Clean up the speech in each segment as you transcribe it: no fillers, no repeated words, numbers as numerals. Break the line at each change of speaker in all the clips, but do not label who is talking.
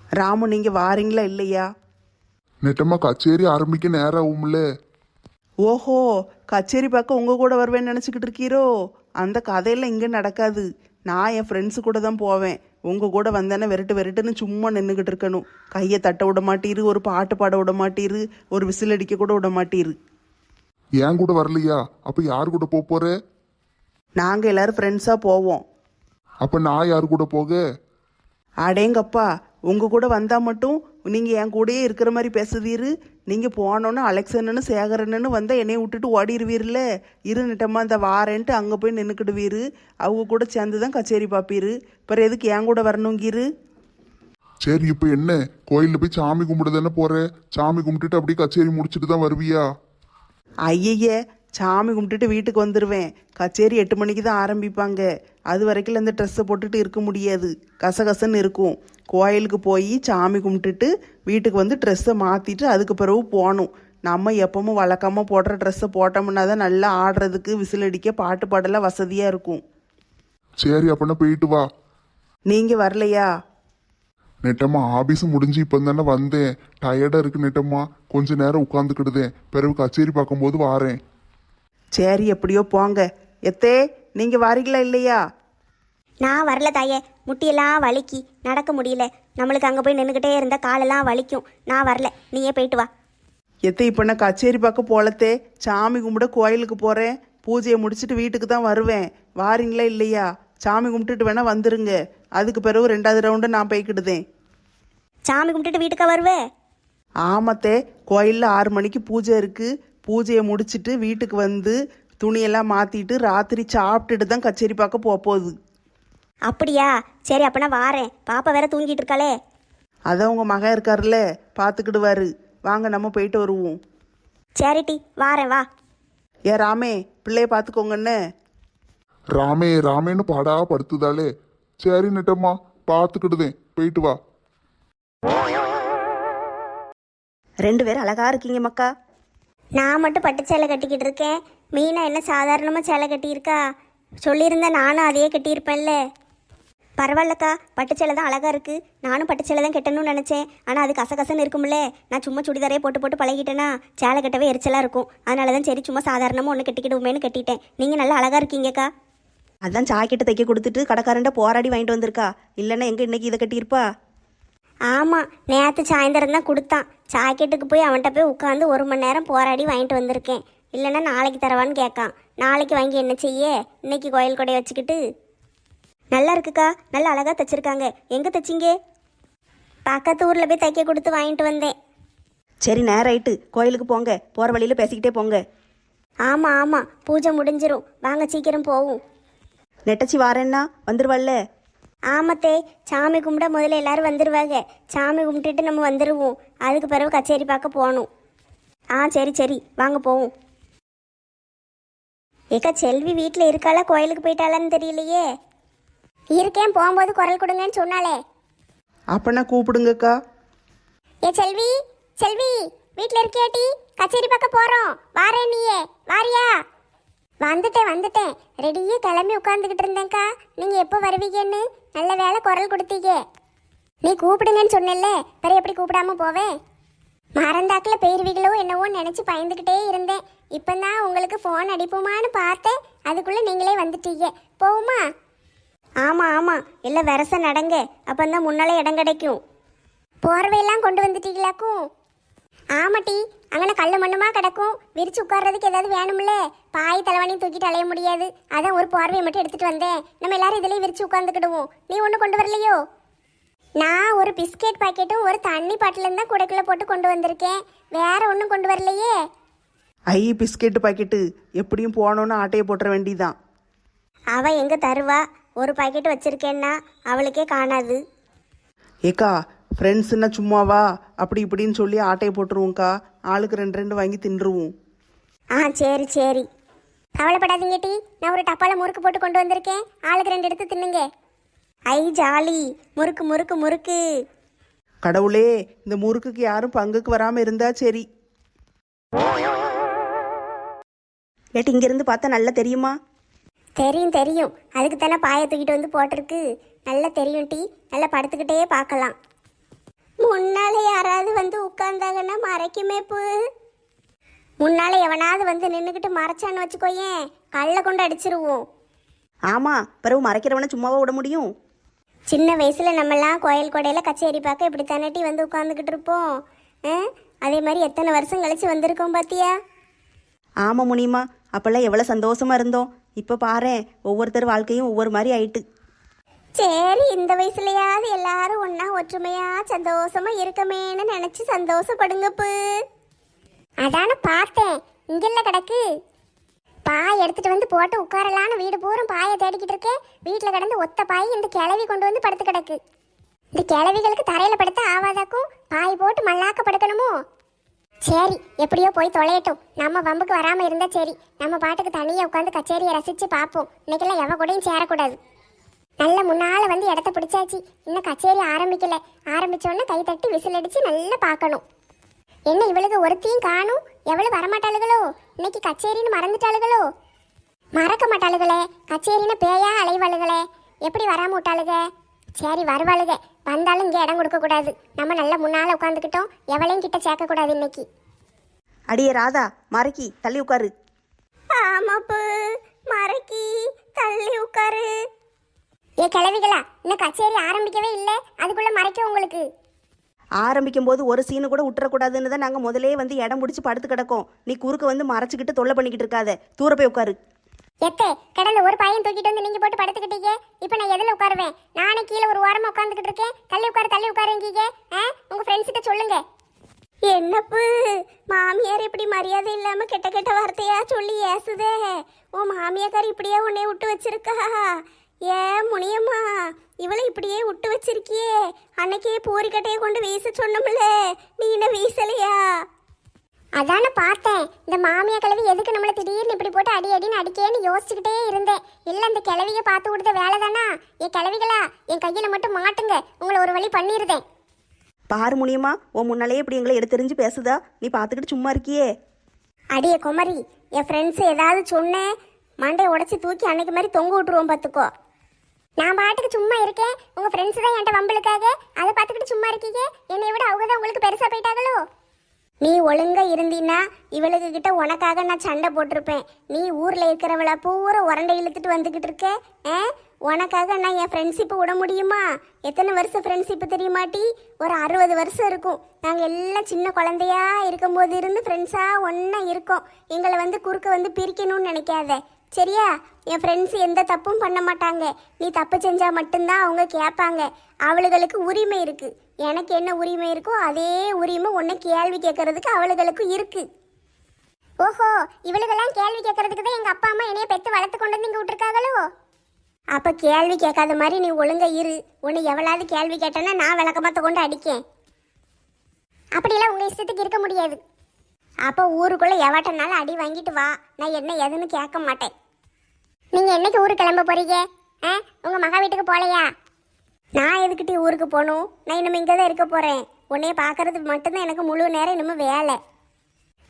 ராமு நீங்கள் வாரீங்களா இல்லையா?
நெட்டம்மா கச்சேரி ஆரம்பிக்க நேரம் ஆகும்ல.
ஓஹோ, கச்சேரி பார்க்க உங்கள் கூட வருவேன்னு நினச்சிக்கிட்டு இருக்கீரோ? அந்த கதையெல்லாம் இங்கே நடக்காது. நான் என் ஃப்ரெண்ட்ஸு கூட தான் போவேன். உங்கள் கூட வந்தேன்னா வெறுட்டு வெறுட்டுன்னு சும்மா நின்றுக்கிட்டு இருக்கணும். கையை தட்ட விட மாட்டீரு, ஒரு பாட்டு பாட விட மாட்டீரு, ஒரு விசில் அடிக்க கூட விட மாட்டீரு.
ஏன் கூட வரலையா? அப்ப யார் கூட போற?
நாங்கள் எல்லோரும் ஃப்ரெண்ட்ஸாக போவோம்.
அப்ப நான் யார் கூட போக?
அடேங்கப்பா, உங்கள் கூட வந்தால் மட்டும் நீங்கள் என் கூடயே இருக்கிற மாதிரி பேசுவீரு. நீங்கள் போனோன்னு அலெக்சன்னு சேகரன்னு வந்தால் என்னையை விட்டுட்டு ஓடிடுவீர்ல. இருந்துட்டம்மா இந்த வாரேன்ட்டு அங்கே போய் நின்றுக்கிடுவீரு. அவங்க கூட சேர்ந்து தான் கச்சேரி பார்ப்பீரு. பிறகு எதுக்கு என் கூட வரணுங்கீரு?
சரி, இப்ப என்ன, கோயிலில் போய் சாமி கும்பிட தானே போற? சாமி கும்பிட்டுட்டு அப்படியே கச்சேரி முடிச்சுட்டு தான் வருவியா?
ஐயையே, சாமி கும்பிட்டுட்டு வீட்டுக்கு வந்துடுவேன். கச்சேரி 8 மணிக்கு தான் ஆரம்பிப்பாங்க. அது வரைக்கும் இந்த ட்ரெஸ்ஸை போட்டுட்டு இருக்க முடியாது, கசகசன்னு இருக்கும். கோயிலுக்கு போய் சாமி கும்பிட்டுட்டு வீட்டுக்கு வந்து ட்ரெஸ்ஸை மாற்றிட்டு அதுக்கு பிறகு போகணும். நம்ம எப்பவும் வழக்கமாக போடுற ட்ரெஸ்ஸை போட்டோம்னா தான் நல்லா ஆடுறதுக்கு, விசில் அடிக்க, பாட்டு பாடலாம் வசதியாக இருக்கும்.
சரி, அப்பனா போயிட்டு வா.
நீங்கள் வரலையா?
நெட்டம்மா ஆபீஸ் முடிஞ்சு இப்போ தானே வந்தேன். டயர்டா இருக்கு நெட்டம்மா, கொஞ்ச நேரம் உட்காந்துக்கிடுதேன். பிறகு கச்சேரி பார்க்கும்போது வாரேன்.
சரி, எப்படியோ போங்க. எத்தே, நீங்கள் வாரீங்களா இல்லையா?
நான் வரல தாயே, முட்டியெல்லாம் வலிக்கி நடக்க முடியல. நம்மளுக்கு அங்கே போய் நின்றுக்கிட்டே இருந்தால் காலெல்லாம் வலிக்கும். நான் வரல, நீயே போயிட்டு வா.
எத்தே, இப்போ நான் கச்சேரி பார்க்க போலத்தே, சாமி கும்பிட கோயிலுக்கு போகிறேன். பூஜையை முடிச்சுட்டு வீட்டுக்கு தான் வருவேன். வாரீங்களா இல்லையா? சாமி கும்பிட்டுட்டு வேணா வந்துருங்க. அதுக்கு பிறகு 2வது ரவுண்டு நான் போய்க்கிடுதேன்.
சாமி கும்பிட்டுட்டு வீட்டுக்கா வருவே?
ஆமத்தே, கோயிலில் 6 மணிக்கு பூஜை இருக்குது. பூஜையை முடிச்சுட்டு வீட்டுக்கு வந்து துணியெல்லாம் மாற்றிட்டு ராத்திரி சாப்பிட்டுட்டு தான் கச்சேரி பார்க்க போகுது.
அப்படியா? சரி, அப்பனா வாரேன். பாப்பா வேற தூங்கிட்டு இருக்காளே.
அதான் உங்கள் மகன் இருக்காருல்ல, பார்த்துக்கிடுவாரு. வாங்க, நம்ம போயிட்டு வருவோம்.
சரிட்டி, வாரேன், வா.
ஏ ராமே, பிள்ளைய பார்த்துக்கோங்கன்னு.
ராமே ராமேன்னு பாடா படுத்துதாலே. சரி நெட்டம்மா, பார்த்துக்கிடுதேன், போயிட்டு வா.
2 பேரும் அழகா இருக்கீங்க மக்கா.
நான் மட்டும் பட்டு சேலை கட்டிக்கிட்டு இருக்கேன். மீனா என்ன சாதாரணமாக சேலை கட்டியிருக்கா? சொல்லியிருந்தா நானும் அதையே கட்டியிருப்பேன்ல. பரவாயில்லக்கா, பட்டு சேலை தான் அழகாக இருக்குது. நானும் பட்டு சேலை தான் கட்டணும்னு நினச்சேன். ஆனால் அது கசகசன்னு இருக்கும்ல. நான் சும்மா சுடிதாரே போட்டு போட்டு பழகிட்டேன்னா சேலை கட்டவே எரிச்சலாக இருக்கும். அதனால தான் சரி, சும்மா சாதாரணமாக ஒன்று கட்டிக்கிடுவோமேனு கட்டிட்டேன். நீங்கள் நல்லா அழகாக இருக்கீங்கக்கா.
அதான் ஜாக்கெட்டு தைக்க கொடுத்துட்டு கடைக்காரன்ட்ட போராடி வாங்கிட்டு வந்திருக்கா. இல்லைன்னா எங்கே இன்னைக்கு இதை கட்டியிருப்பா?
ஆமாம், நேற்று சாயந்தரம் தான் கொடுத்தான். ஜாக்கெட்டுக்கு போய் அவன்கிட்ட போய் உட்காந்து 1 மணி நேரம் போராடி வாங்கிட்டு வந்திருக்கேன். இல்லைன்னா நாளைக்கு தரவான்னு கேட்கான். நாளைக்கு வாங்கி என்ன செய்ய, இன்னைக்கு கோயில் கொடையை வச்சுக்கிட்டு. நல்லா இருக்குக்கா, நல்லா அழகாக தைச்சிருக்காங்க. எங்கே தைச்சிங்க? பக்கத்து ஊரில் போய் தைக்க கொடுத்து வாங்கிட்டு வந்தேன்.
சரி, நேரம் ஆயிட்டு, கோயிலுக்கு போங்க. போகிற வழியில் பேசிக்கிட்டே போங்க.
ஆமாம் ஆமாம், பூஜை முடிஞ்சிரும். வாங்க சீக்கிரம் போவோம்.
நெட்டச்சி வாரேன்னா வந்துருவாள்ல?
ஆமத்தே, சாமி கும்பிட முதல்ல எல்லாரும் வந்துடுவாங்க. சாமி கும்பிட்டுட்டு நம்ம வந்துடுவோம். அதுக்கு பிறகு கச்சேரி பார்க்க போகணும். சரி சரி, வாங்க போவோம். ஏக்கா, செல்வி வீட்டில் இருக்காளா, கோயிலுக்கு போயிட்டாளான்னு தெரியலையே. இருக்கேன், போகும்போது குரல் கொடுங்கன்னு சொன்னாலே.
அப்பனா கூப்பிடுங்கக்கா.
ஏ செல்வி, செல்வி வீட்டில் இருக்கியாட்டி? கச்சேரி பார்க்க போகிறோம், வாரேன். நீயே வாரியா? வந்துட்டேன். ரெடியே கிளம்பி உட்காந்துக்கிட்டு இருந்தேன்க்கா. நீங்கள் எப்போ வருவீங்கன்னு நல்ல வேலை குரல் கொடுத்தீங்க. நீ கூப்பிடுங்கன்னு சொன்னேன்ல, பிற எப்படி கூப்பிடாம போவேன்? மறந்தாக்கில் போயிருவீங்களோ என்னவோ நினச்சி பயந்துக்கிட்டே இருந்தேன். இப்போ தான் உங்களுக்கு ஃபோன் அடிப்போமான்னு பார்த்தேன். அதுக்குள்ளே நீங்களே வந்துட்டீங்க. போகுமா? ஆமாம், எல்லாம் வரச நடங்க. அப்போ தான் முன்னாலே இடம் கிடைக்கும். போர்வையெல்லாம் கொண்டு வந்துட்டீங்களாக்கும்? ஆமாட்டி, அங்கே கல் மண்ணுமா கிடக்கும். விரிச்சு உட்கார்றதுக்கு ஏதாவது வேணும்ல. பாய் தலைவனையும் தூக்கிட்டு அலைய முடியாது. அதான் ஒரு போர்வையை மட்டும் எடுத்துட்டு வந்தேன். நம்ம எல்லாரும் இதுலேயே விரிச்சு உட்காந்துக்கிடுவோம். நீ ஒன்றும் கொண்டு வரலையோ? நான் ஒரு பிஸ்கெட் பாக்கெட்டும் ஒரு தண்ணி பாட்டிலும் தான் குடைக்குள்ளே போட்டு கொண்டு வந்திருக்கேன். வேற ஒன்றும் கொண்டு வரலையே.
பிஸ்கெட்டு பாக்கெட்டு எப்படியும் போனோன்னு ஆட்டையை போட்டுற வேண்டிதான்.
அவள் எங்கே தருவா? ஒரு பாக்கெட் வச்சிருக்கேன்னா அவளுக்கே காணாது.
ஏக்கா, ஃப்ரெண்ட்ஸுன்னா சும்மாவா அப்படி இப்படின்னு சொல்லி ஆட்டையை போட்டுருவோம்க்கா. ஆளுக்கு 2 வாங்கி தின்றுவோம்.
சரி சரி, கவலைப்படாதீங்க டி. நான் ஒரு டப்பால முறுக்கு போட்டு கொண்டு வந்திருக்கேன். ஆளுக்கு 2 எடுத்து தின்னுங்க. ஜாலி, முறுக்கு முறுக்கு முறுக்கு.
கடவுளே, இந்த முறுக்குக்கு யாரும் பங்குக்கு வராமல் இருந்தா சரி. ஏட்டி, இங்கேருந்து பார்த்தா நல்லா தெரியுமா?
தெரியும். அதுக்கு தானே பாயை தூக்கிட்டு வந்து போட்டிருக்கு. நல்லா தெரியும் டி. நல்லா படுத்துக்கிட்டே பார்க்கலாம். முன்னால யாராவது வந்து உட்கார்ந்தாங்கன்னா மறைக்குமே பூ. முன்னால எவனாவது வந்து நின்றுக்கிட்டு மறைச்சான்னு வச்சுக்கோயேன், கல்லை கொண்டு அடிச்சிருவோம்.
ஆமாம், பிறகு மறைக்கிறவனை சும்மாவா விட முடியும்?
சின்ன வயசுல நம்மலாம் கோயில் கொடையில கச்சேரி பார்க்க இப்படி தானட்டி வந்து உட்காந்துக்கிட்டு இருப்போம். அதே மாதிரி எத்தனை வருஷம் கழிச்சு வந்திருக்கோம் பாத்தியா?
ஆமாம் முனியம்மா, அப்போல்லாம் எவ்வளோ சந்தோஷமா இருந்தோம். இப்போ பாரேன், ஒவ்வொருத்தர் வாழ்க்கையும் ஒவ்வொரு மாதிரி ஆயிட்டு.
சரி, இந்த வயசுலயாவது எல்லாரும் ஒன்னா ஒற்றுமையா சந்தோஷமா இருக்கமேன்னு நினைச்சு சந்தோஷப்படுங்கப்பு. அதான பார்த்தேன், இங்கெல்லாம் கிடக்கு. பாய் எடுத்துட்டு வந்து போட்டு உட்காரலான்னு வீடு பூரம் பாயை தேடிக்கிட்டு இருக்கேன். வீட்டில் கிடந்து ஒத்த பாய் இந்த கிளவி கொண்டு வந்து படுத்து கிடக்கு. இந்த கிளவிகளுக்கு தரையில படுத்த ஆவாதாக்கும் பாய் போட்டு மல்லாக்க படுக்கணுமோ? சரி, எப்படியோ போய் தொலையட்டும். நம்ம வம்புக்கு வராம இருந்தா சரி. நம்ம பாட்டுக்கு தனியா உட்காந்து கச்சேரியை ரசிச்சு பார்ப்போம். இன்னைக்கெல்லாம் எவ கூடயும் சேரக்கூடாது. நல்ல முன்னால வந்து இடத்த பிடிச்சாச்சு. இன்னும் கச்சேரி ஆரம்பிக்கல. ஆரம்பிச்சோன்னா கை தட்டி விசில் அடிச்சு நல்லா பார்க்கணும். என்ன இவளுக்கு ஒருத்தையும் காணும்? எவ்வளவு வரமாட்டாளுகளோ? இன்னைக்கு கச்சேரின்னு மறந்துட்டாளுகளோ? மறக்க மாட்டாளுகளே. கச்சேரின்னு பேயா அலைவாளுகளே. எப்படி வராம விட்டாளுக? சரி, வருவாளுக. வந்தாலும் இங்கே இடம் கொடுக்க கூடாது. நம்ம நல்லா முன்னால உட்காந்துக்கிட்டோம். எவளையும் கிட்ட சேர்க்க கூடாது இன்னைக்கு.
அடியே ராதா, மறைக்கி தள்ளி உட்காரு.
ஆமாப்பு, மறைக்கி தள்ளி உட்காரு. ஏ கிளவிகளா, இன்னும் கச்சேரி ஆரம்பிக்கவே இல்லை, அதுக்குள்ள மறைக்க உங்களுக்கு?
ஆரம்பிக்கும் போது ஒரு சீனு கூட விட்டுறக்கூடாதுன்னு தான் நாங்கள் முதலே வந்து இடம் பிடிச்சி படுத்து கிடக்கோம். நீ குறுக்க வந்து மறைச்சிக்கிட்டு தொல்லை பண்ணிக்கிட்டு இருக்காத. தூர போய் உட்காரு.
எத்தே, கடந்த ஒரு பையன் தூக்கிட்டு வந்து நீங்க போட்டு படுத்துக்கிட்டீங்க. இப்போ நான் எதில் உட்காருவேன்? நானே கீழே ஒரு ஓரமா உட்காந்துக்கிட்டு இருக்கேன். தள்ளி உட்காருங்கீங்க. உங்க ஃப்ரெண்ட்ஸ் கிட்ட சொல்லுங்க. என்னப்பு, மாமியார் இப்படி மரியாதை இல்லாம கெட்ட கெட்ட வார்த்தையா சொல்லி ஏசுதே. உன் மாமியாக்கார் இப்படியே உன்னை விட்டு வச்சிருக்கா? ஏன் முனியம்மா, இவளை இப்படியே விட்டு வச்சிருக்கியே? அன்னைக்கே பூரிக்கட்டையை கொண்டு வீச சொன்னோம்ல, நீ என்ன வீசலையா? அதான பார்த்தேன். இந்த மாமியா கிழவி எதுக்கு நம்மளை திடீர்னு இப்படி போட்டு அடி அடின்னு அடிக்கேன்னு யோசிச்சுக்கிட்டே இருந்தேன். எல்லாம் இந்த கிழவியை பார்த்து கொடுத்த வேலை தானா? என் கிழவிகளா, என் கையில மட்டும் மாட்டுங்க, உங்களை ஒரு வழி பண்ணிருந்தேன்.
பாரு முனியம்மா, உன் முன்னாலேயே இப்படி எங்களை எடுத்தெறிஞ்சு பேசுதா? நீ பார்த்துக்கிட்டு சும்மா இருக்கியே.
அடியே குமரி, என் ஃப்ரெண்ட்ஸ் ஏதாவது சொன்னேன், மண்டையை உடச்சி தூக்கி அன்னைக்கு மாதிரி தொங்க விட்டுருவோம் பார்த்துக்கோ. நான் பாட்டுக்கு சும்மா இருக்கேன். உங்க ஃப்ரெண்ட்ஸ் தான் என்கிட்ட வம்பளுக்காக அதை பார்த்துக்கிட்டு சும்மா இருக்கீங்க. என்னை விட அவங்க தான் உங்களுக்கு பெருசா போயிட்டாங்களோ? நீ ஒழுங்கா இருந்தீன்னா இவளுக்கு கிட்ட உனக்காக நான் சண்டை போட்டிருப்பேன். நீ ஊர்ல இருக்கிறவள பூரா உரண்டை இழுத்துட்டு வந்துகிட்டு இருக்க. உனக்காக நான் என் ஃப்ரெண்ட்ஷிப்பை விட முடியுமா? எத்தனை வருஷம் ஃப்ரெண்ட்ஷிப்பு தெரியுமாட்டி? ஒரு 60 வருஷம் இருக்கும். நாங்கள் எல்லாம் சின்ன குழந்தையா இருக்கும்போது இருந்து ஃப்ரெண்ட்ஸா ஒன்றா இருக்கோம். எங்களை வந்து குறுக்க வந்து பிரிக்கணும்னு நினைக்காத, சரியா? என் ஃப்ரெண்ட்ஸ் எந்த தப்பும் பண்ண மாட்டாங்க. நீ தப்பு செஞ்சா மட்டும்தான் அவங்க கேட்பாங்க. அவளுகளுக்கு உரிமை இருக்கு. எனக்கு என்ன உரிமை இருக்கோ அதே உரிமை உன்னை கேள்வி கேட்கறதுக்கு அவளுகளுக்கு இருக்கு. ஓஹோ, இவளுகெல்லாம் கேள்வி கேட்கறதுக்கு தான் எங்க அப்பா அம்மா என்னைய பெத்து வளர்த்து கொண்டு வந்து இங்க விட்டுருக்காங்களோ? அப்ப கேள்வி கேட்காத மாதிரி நீ ஒழுங்கா இரு. உன்னை எவ்வளவு கேள்வி கேட்டேன்னா நான் விளக்கமாத்த கொண்டு அடிக்கேன். அப்படியெல்லாம் உங்க இஷ்டத்துக்கு இருக்க முடியாது. அப்போ ஊருக்குள்ள எவட்டனாலும் அடி வாங்கிட்டு வா, நான் என்ன எதுன்னு கேட்க மாட்டேன். நீங்க என்னைக்கு ஊருக்கு கிளம்ப போறீங்க? உங்க மகா வீட்டுக்கு போலையா? நான் எதுக்கிட்டே ஊருக்கு போகணும்? நான் இனிமே இங்கே தான் இருக்க போறேன். உன்னைய பார்க்கறது மட்டும்தான் எனக்கு முழு நேரம் இனிமே வேலை.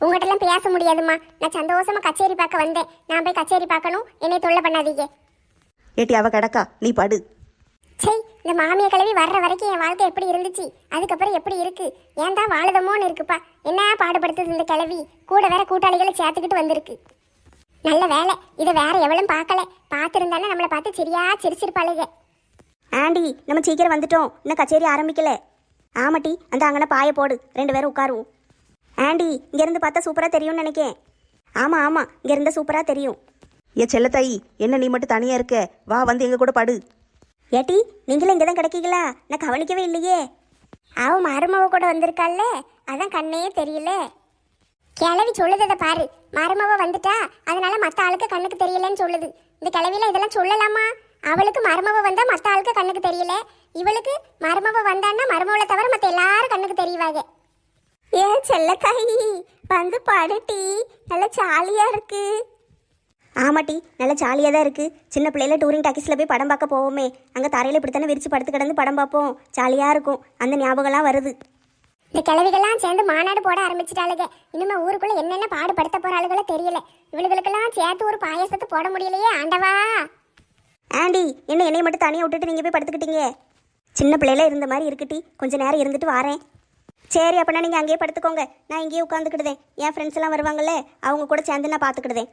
உங்கள்கிட்டலாம் பேச முடியாதுமா. நான் சந்தோஷமா கச்சேரி பார்க்க வந்தேன். நான் போய் கச்சேரி பார்க்கணும். என்னை தொல்லை பண்ணாதீங்க.
ஏட்டி அவ கிடக்கா, நீ படு.
சரி, இந்த மாமியை கிளவி வர்ற வரைக்கும் என் வாழ்க்கை எப்படி இருந்துச்சு, அதுக்கப்புறம் எப்படி இருக்கு? ஏன் தான் வாழுதமோன்னு இருக்குப்பா. என்ன பாடுபடுத்துது இந்த கிளவி? கூட வேற கூட்டாளிகளை சேர்த்துக்கிட்டு வந்திருக்கு. நல்ல வேலை, இதை வேற எவ்வளவு பார்க்கல. பார்த்துருந்தானே நம்மளை பார்த்து சரியா சிரிச்சிருப்பாளுங்க.
ஆண்டி, நம்ம சீக்கிரம் வந்துட்டோம். இன்னும் கச்சேரி ஆரம்பிக்கல. ஆமாட்டி, அந்த அங்கன பாய போடு, 2 பேரும் உட்காருவோம். ஆண்டி, இங்கேருந்து பார்த்தா சூப்பராக தெரியும்னு நினைக்கேன். ஆமாம் ஆமாம், இங்கேருந்து சூப்பராக தெரியும். ஏ செல்லத்தாயி, என்ன நீ மட்டும் தனியாக இருக்க? வா, வந்து எங்கள் கூட படு.
ஏட்டி, நீங்களும் இங்கே தான் கிடைக்கீங்களா? நான் கவனிக்கவே இல்லையே. அவன் மருமவ கூட வந்திருக்காள்ல, அதான் கண்ணே தெரியல. கிளவி சொல்லுததை பாரு, மருமவ வந்துட்டா அதனால மற்ற ஆளுக்கு கண்ணுக்கு தெரியலன்னு சொல்லுது. இந்த கிளவில இதெல்லாம் சொல்லலாமா? அவளுக்கு மருமவ வந்தா மற்ற ஆளுக்கு கண்ணுக்கு தெரியல, இவளுக்கு மருமவ வந்தான்னா மருமவளை தவிர மற்ற எல்லாரும் கண்ணுக்கு தெரியவாங்க. ஏன் செல்லக்காயி, வந்து படுட்டி, நல்ல ஜாலியா இருக்கு.
ஆமாட்டி, நல்லா ஜாலியாக தான் இருக்குது. சின்ன பிள்ளையில டூரிங் டாக்கீஸில் போய் படம் பார்க்க போவோமே, அங்கே தரையில் இப்படித்தானே விரிச்சு படுத்து கிடந்து படம் பார்ப்போம். ஜாலியாக இருக்கும். அந்த ஞாபகம்லாம் வருது.
இந்த கிழவிகள்லாம் சேர்ந்து மாநாடு போட ஆரம்பிச்சிட்டாளுங்க. இனிமே ஊருக்குள்ள என்னென்ன பாடுபடுத்த போறாளுகளோ தெரியல. இவளுகளுக்கெல்லாம் சேர்த்து ஒரு பாயசத்தை போட முடியலையே ஆண்டவா.
ஆண்டி, என்னை மட்டும் தனியாக விட்டுட்டு நீங்கள் போய் படுத்துக்கிட்டீங்க? சின்ன பிள்ளையில இருந்த மாதிரி இருக்குட்டி, கொஞ்ச நேரம் இருந்துட்டு வாரேன். சரி, அப்போனா நீங்கள் அங்கேயே படுத்துக்கோங்க, நான் இங்கேயே உட்காந்துக்கிடுதேன். என் ஃப்ரெண்ட்ஸ் எல்லாம் வருவாங்கல்ல, அவங்க கூட சேர்ந்து நான் பார்த்துக்கிடுதேன்.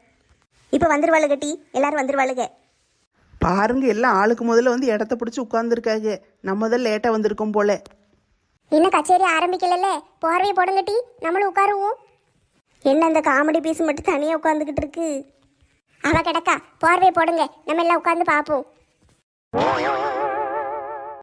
இப்போ வந்துருவாளுக டி, எல்லாரும் வந்துருவாளுக.
பாருங்க, எல்லாம் ஆளுக்கு முதல்ல வந்து இடத்த பிடிச்சி உட்காந்துருக்காங்க. நம்ம தான் லேட்டாக வந்திருக்கோம் போல.
இன்னும் கச்சேரி ஆரம்பிக்கலல்ல, போர்வையை போடுங்க டி, நம்மளும் உட்காருவோம்.
என்ன அந்த காமெடி பீஸ் மட்டும் தனியாக உட்காந்துக்கிட்டு இருக்கு?
அவ கிடக்கா, போர்வையை போடுங்க, நம்ம எல்லாம் உட்காந்து பார்ப்போம்.